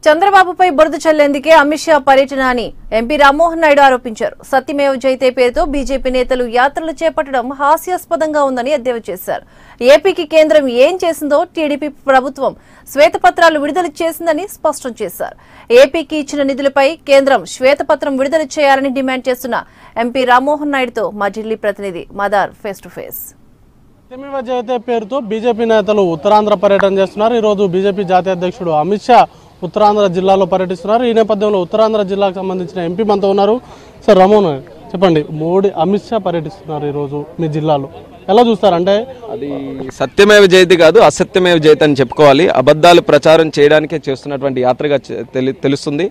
చంద్రబాబుపై బురద చల్లేందుకే అమిత్ షా పర్యటన అని ఎంపీ రామ్మోహన్ నాయుడు ఆరోపించారు. సత్యమేవ జయతే పేరుతో బీజేపీ నేతలు యాత్రలు చేపట్టడం హాస్యాస్పదంగా ఉందని ఎద్దేవా చేశారు. ఏపీకి కేంద్రం ఏం చేసిందో టీడీపీ ప్రభుత్వం శ్వేతపత్రాలు విడుదల చేసిందని స్పష్టం చేశారు. ఏపీకి ఇచ్చిన నిధులపై కేంద్రం శ్వేతపత్రం విడుదల చేయాలని డిమాండ్ చేస్తున్న ఎంపీ రామ్మోహన్ నాయుడుతో మా ఢిల్లీ ప్రతినిధి మదార్ ఫేస్ టు ఫేస్. సత్యమేవ జయతే పేరుతో బీజేపీ నేతలు ఉత్తరాంధ్ర పర్యటన చేస్తున్నారు. ఈరోజు బీజేపీ జాతీయ అధ్యక్షుడు అమిత్ షా ఉత్తరాంధ్ర జిల్లాలో పర్యటిస్తున్నారు. ఈ నేపథ్యంలో ఉత్తరాంధ్ర జిల్లాకు సంబంధించిన ఎంపీ మనతో ఉన్నారు. సార్ రామ్మోహన్ చెప్పండి, అమిత్ షా పర్యటిస్తున్నారు ఈరోజు మీ జిల్లాలో, ఎలా చూస్తారంటే? అది సత్యమేవ జయతి కాదు, అసత్యమేవ జయతి అని చెప్పుకోవాలి. అబద్ధాలు ప్రచారం చేయడానికే చేస్తున్నటువంటి యాత్రగా తెలుస్తుంది.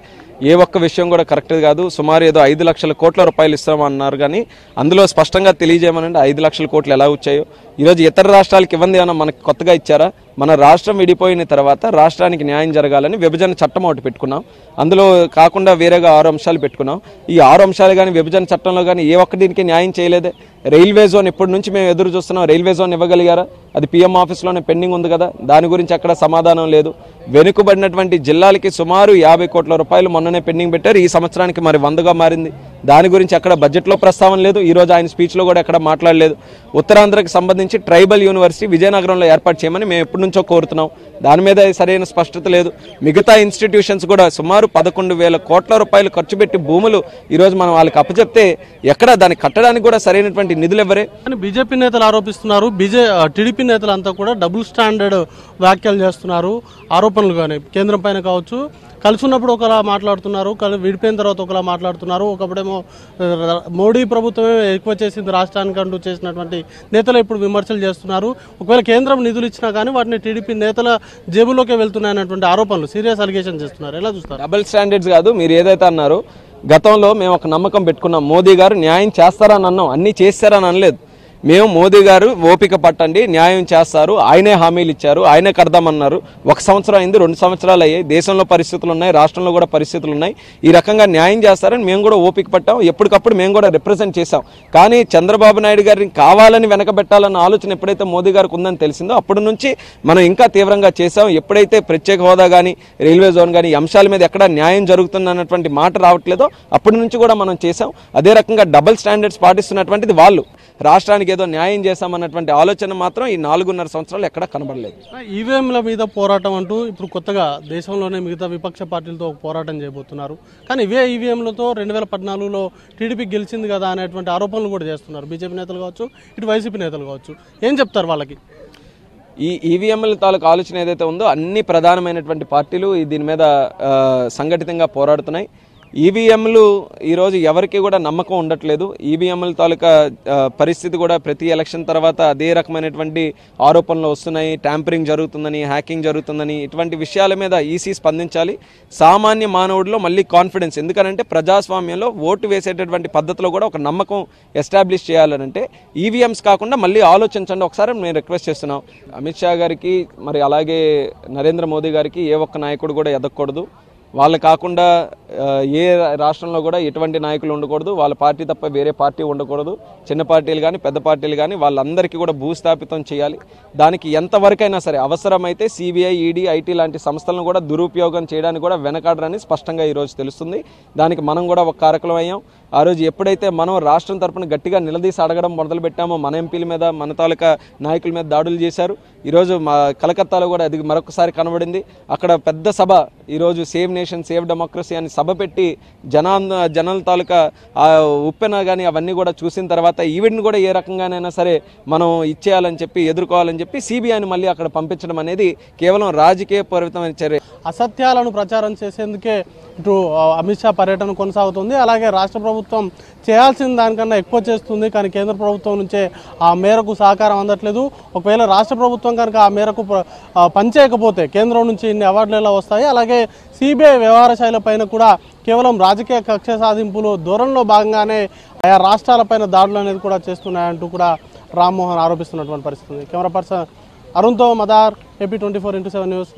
ఏ ఒక్క విషయం కూడా కరెక్ట్ కాదు. సుమారు ఏదో 5 లక్షల కోట్ల రూపాయలు ఇస్తామన్నారు, కానీ అందులో స్పష్టంగా తెలియజేయమనండి 5 లక్షల కోట్లు ఎలా వచ్చాయో. ఈరోజు ఇతర రాష్ట్రాలకు ఇవ్వండి ఏమన్నా మనకు కొత్తగా ఇచ్చారా? మన రాష్ట్రం విడిపోయిన తర్వాత రాష్ట్రానికి న్యాయం జరగాలని విభజన చట్టం ఒకటి పెట్టుకున్నాం. అందులో కాకుండా వేరేగా 6 అంశాలు పెట్టుకున్నాం. ఈ 6 అంశాలు కానీ విభజన చట్టంలో కానీ ఏ ఒక్క దీనికి న్యాయం చేయలేదే. రైల్వే జోన్ ఇప్పటి నుంచి మేము ఎదురు చూస్తున్నాం. రైల్వే జోన్ ఇవ్వగలిగారా? అది పీఎం ఆఫీస్లోనే పెండింగ్ ఉంది కదా, దాని గురించి అక్కడ సమాధానం లేదు. వెనుకబడినటువంటి జిల్లాలకి సుమారు 50 కోట్ల రూపాయలు మొన్ననే పెండింగ్ పెట్టారు. ఈ సంవత్సరానికి మరి 100గా మారింది. దాని గురించి అక్కడ బడ్జెట్లో ప్రస్తావన లేదు. ఈరోజు ఆయన స్పీచ్లో కూడా ఎక్కడ మాట్లాడలేదు. ఉత్తరాంధ్రకి సంబంధించి ట్రైబల్ యూనివర్సిటీ విజయనగరంలో ఏర్పాటు చేయమని మేము ఎప్పటి నుంచో కోరుతున్నాం. దాని మీద సరైన స్పష్టత లేదు. మిగతా ఇన్స్టిట్యూషన్స్ కూడా సుమారు 11,000 కోట్ల రూపాయలు ఖర్చు పెట్టి భూములు ఈరోజు మనం వాళ్ళకి అప్పచెప్తే ఎక్కడ దాన్ని కట్టడానికి కూడా సరైనటువంటి నిధులు ఇవ్వరే అని బీజేపీ నేతలు ఆరోపిస్తున్నారు. టీడీపీ నేతలంతా కూడా డబుల్ స్టాండర్డ్ వ్యాఖ్యలు చేస్తున్నారు. ఆరోపణలు కానీ కేంద్రం పైన కావచ్చు, కలిసి ఉన్నప్పుడు ఒకలా మాట్లాడుతున్నారు, విడిపోయిన తర్వాత ఒకలా మాట్లాడుతున్నారు. ఒకప్పుడేమో మోడీ ప్రభుత్వమే ఎక్కువ చేసింది రాష్ట్రానికి అంటూ చేసినటువంటి నేతలు ఇప్పుడు విమర్శలు చేస్తున్నారు. ఒకవేళ కేంద్రం నిధులు ఇచ్చినా కానీ వాటిని టీడీపీ నేతల జేబులోకి వెళ్తున్నాయన్నటువంటి ఆరోపణలు, సీరియస్ అలిగేషన్ చేస్తున్నారు. ఎలా చూస్తారు? డబుల్ స్టాండర్డ్స్ కాదు, మీరు ఏదైతే అన్నారో గతంలో మేము ఒక నమ్మకం పెట్టుకున్నాం. మోదీ గారు న్యాయం చేస్తారని అన్నాం, అన్నీ చేస్తారని అనలేదు. మేము మోదీ గారు ఓపిక పట్టండి, న్యాయం చేస్తారు, ఆయనే హామీలు ఇచ్చారు, ఆయనే కడదామన్నారు. 1 సంవత్సరం అయింది, 2 సంవత్సరాలు అయ్యాయి. దేశంలో పరిస్థితులు ఉన్నాయి, రాష్ట్రంలో కూడా పరిస్థితులు ఉన్నాయి. ఈ రకంగా న్యాయం చేస్తారని మేము కూడా ఓపిక పట్టాం. ఎప్పటికప్పుడు మేము కూడా రిప్రజెంట్ చేశాం. కానీ చంద్రబాబు నాయుడు గారిని కావాలని వెనకబెట్టాలన్న ఆలోచన ఎప్పుడైతే మోదీ గారికి ఉందని తెలిసిందో అప్పటి నుంచి మనం ఇంకా తీవ్రంగా చేశాం. ఎప్పుడైతే ప్రత్యేక హోదా కానీ రైల్వే జోన్ కానీ ఈ అంశాల మీద ఎక్కడ న్యాయం జరుగుతుందన్నటువంటి మాట రావట్లేదో అప్పటి నుంచి కూడా మనం చేశాం. అదే రకంగా డబుల్ స్టాండర్డ్స్ పాటిస్తున్నటువంటిది వాళ్ళు. రాష్ట్రానికి ఏదో న్యాయం చేశామన్నటువంటి ఆలోచన మాత్రం ఈ 4.5 సంవత్సరాలు ఎక్కడా కనబడలేదు. ఈవీఎంల మీద పోరాటం అంటూ ఇప్పుడు కొత్తగా దేశంలోనే మిగతా విపక్ష పార్టీలతో పోరాటం చేయబోతున్నారు. కానీ ఇవే ఈవీఎంలతో 2014లో టీడీపీ గెలిచింది కదా అనేటువంటి ఆరోపణలు కూడా చేస్తున్నారు బీజేపీ నేతలు కావచ్చు, ఇటు వైసీపీ నేతలు కావచ్చు. ఏం చెప్తారు వాళ్ళకి? ఈ ఈవీఎంల తాలూకు ఆలోచన ఏదైతే ఉందో అన్ని ప్రధానమైనటువంటి పార్టీలు దీని మీద సంఘటితంగా పోరాడుతున్నాయి. ఈవీఎంలు ఈరోజు ఎవరికి కూడా నమ్మకం ఉండట్లేదు. ఈవీఎంల తాలూకా పరిస్థితి కూడా ప్రతి ఎలక్షన్ తర్వాత అదే రకమైనటువంటి ఆరోపణలు వస్తున్నాయి. ట్యాంపరింగ్ జరుగుతుందని, హ్యాకింగ్ జరుగుతుందని, ఇటువంటి విషయాల మీద ఈసీ స్పందించాలి. సామాన్య మానవుడిలో మళ్ళీ కాన్ఫిడెన్స్, ఎందుకనంటే ప్రజాస్వామ్యంలో ఓటు వేసేటటువంటి పద్ధతిలో కూడా ఒక నమ్మకం ఎస్టాబ్లిష్ చేయాలనంటే ఈవీఎంస్ కాకుండా మళ్ళీ ఆలోచించండి ఒకసారి మేము రిక్వెస్ట్ చేస్తున్నాం. అమిత్ షా గారికి మరి అలాగే నరేంద్ర మోదీ గారికి ఏ ఒక్క నాయకుడు కూడా ఎదగకూడదు. వాళ్ళు కాకుండా ఏ రాష్ట్రంలో కూడా ఎటువంటి నాయకులు ఉండకూడదు. వాళ్ళ పార్టీ తప్ప వేరే పార్టీ ఉండకూడదు. చిన్న పార్టీలు కానీ పెద్ద పార్టీలు కానీ వాళ్ళందరికీ కూడా భూస్థాపితం చేయాలి. దానికి ఎంతవరకైనా సరే అవసరమైతే సిబిఐ, ఈడీ, ఐటీ లాంటి సంస్థలను కూడా దురుపయోగం చేయడానికి కూడా వెనకాడరని స్పష్టంగా ఈరోజు తెలుస్తుంది. దానికి మనం కూడా ఒక కారకులం అయ్యాం. ఆ రోజు ఎప్పుడైతే మనం రాష్ట్రం తరపున గట్టిగా నిలదీసి అడగడం మొదలుపెట్టామో మన ఎంపీల మీద, మన తాలూకా నాయకుల మీద దాడులు చేశారు. ఈరోజు మా కలకత్తాలో కూడా అది మరొకసారి కనబడింది. అక్కడ పెద్ద సభ ఈరోజు సేవ్ నేషన్ సేవ్ డెమోక్రసీ అని సభ పెట్టి జనాల తాలూకా ఉప్పెన కానీ అవన్నీ కూడా చూసిన తర్వాత ఈవెంట్ని కూడా ఏ రకంగానైనా సరే మనం ఇచ్చేయాలని చెప్పి, ఎదుర్కోవాలని చెప్పి సిబిఐని మళ్ళీ అక్కడ పంపించడం అనేది కేవలం రాజకీయ పూరితమైన చర్య. అసత్యాలను ప్రచారం చేసేందుకే ఇటు అమిత్ షా పర్యటన కొనసాగుతుంది. అలాగే రాష్ట్ర ప్రభుత్వం చేయాల్సిన దానికన్నా ఎక్కువ చేస్తుంది, కానీ కేంద్ర ప్రభుత్వం నుంచే ఆ మేరకు సహకారం అందట్లేదు. ఒకవేళ రాష్ట్ర ప్రభుత్వం కనుక ఆ మేరకు పనిచేయకపోతే కేంద్రం నుంచి ఇన్ని అవార్డులు ఎలా వస్తాయి? అలాగే సిబిఐ వ్యవహార శైలి పైన కూడా కేవలం రాజకీయ కక్ష సాధింపులు ధోరణిలో భాగంగానే ఆయా రాష్ట్రాలపైన దాడులు అనేది కూడా చేస్తున్నాయంటూ కూడా రామ్మోహన్ ఆరోపిస్తున్నటువంటి పరిస్థితి. కెమెరా పర్సన్ అరుణ్తో మదార్, AP24x7 న్యూస్.